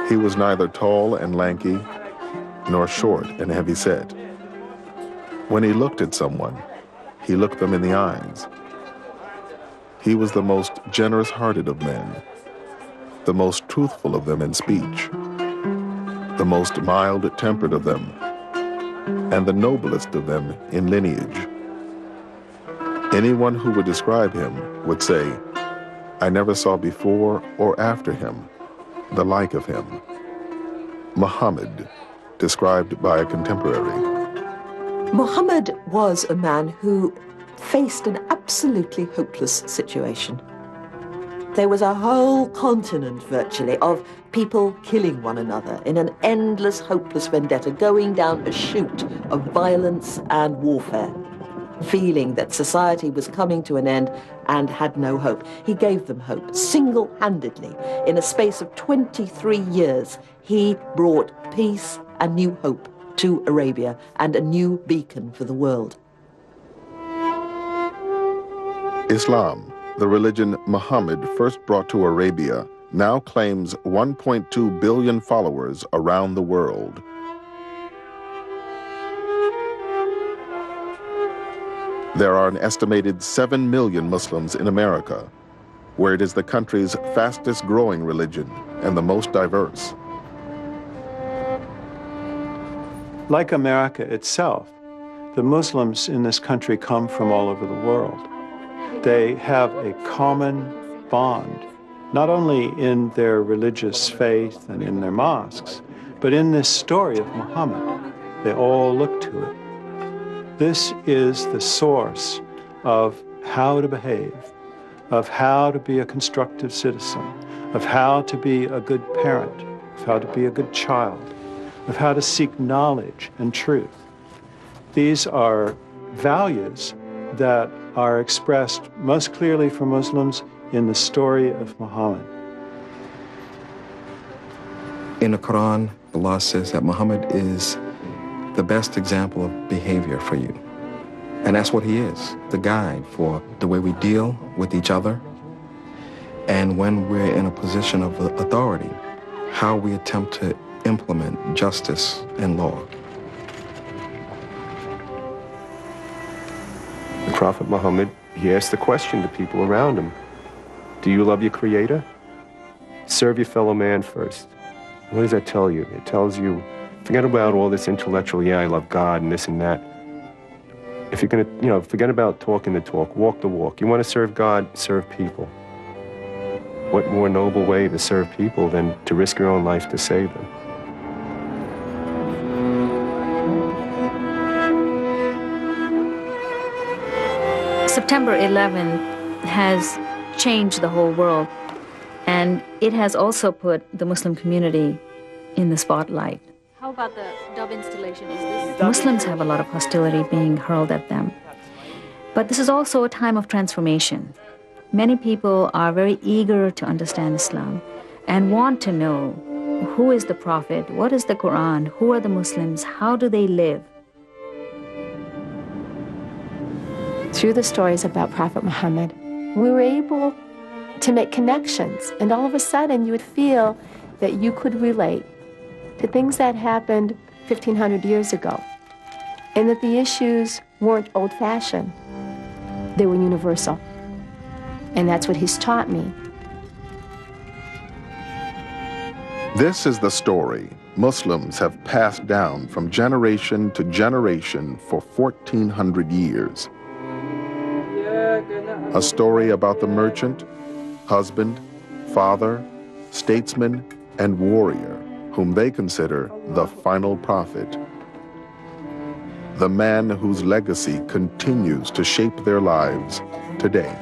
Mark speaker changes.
Speaker 1: He was neither tall and lanky, nor short and heavy-set. When he looked at someone, he looked them in the eyes. He was the most generous-hearted of men, the most truthful of them in speech, the most mild-tempered of them, and the noblest of them in lineage. Anyone who would describe him would say, "I never saw before or after him the like of him." Muhammad, described by a contemporary.
Speaker 2: Muhammad was a man who faced an absolutely hopeless situation. There was a whole continent, virtually, of people killing one another in an endless, hopeless vendetta, going down a chute of violence and warfare, feeling that society was coming to an end and had no hope. He gave them hope, single-handedly. In a space of 23 years, he brought peace and new hope to Arabia and a new beacon for the world.
Speaker 1: Islam, the religion Muhammad first brought to Arabia, now claims 1.2 billion followers around the world. There are an estimated 7 million Muslims in America, where it is the country's fastest growing religion and the most diverse.
Speaker 3: Like America itself, the Muslims in this country come from all over the world. They have a common bond, not only in their religious faith and in their mosques, but in this story of Muhammad. They all look to it. This is the source of how to behave, of how to be a constructive citizen, of how to be a good parent, of how to be a good child, of how to seek knowledge and truth. These are values that are expressed most clearly for Muslims in the story of Muhammad.
Speaker 4: In the Quran, Allah says that Muhammad is the best example of behavior for you. And that's what he is, the guide for the way we deal with each other, and when we're in a position of authority, how we attempt to implement justice and law.
Speaker 5: The Prophet Muhammad, he asked the question to people around him, do you love your Creator? Serve your fellow man first. What does that tell you? It tells you, forget about all this intellectual, yeah, I love God and this and that. If you're gonna, forget about talking the talk, walk the walk. You want to serve God, serve people. What more noble way to serve people than to risk your own life to save them?
Speaker 6: September 11th has changed the whole world, and it has also put the Muslim community in the spotlight.
Speaker 7: How about the dove installation? Is this...
Speaker 6: Muslims have a lot of hostility being hurled at them. But this is also a time of transformation. Many people are very eager to understand Islam and want to know who is the Prophet, what is the Quran, who are the Muslims, how do they live?
Speaker 8: Through the stories about Prophet Muhammad, we were able to make connections, and all of a sudden you would feel that you could relate to things that happened 1,500 years ago, and that the issues weren't old-fashioned, they were universal. And that's what he's taught me.
Speaker 1: This is the story Muslims have passed down from generation to generation for 1,400 years. A story about the merchant, husband, father, statesman, and warrior whom they consider the final prophet. The man whose legacy continues to shape their lives today.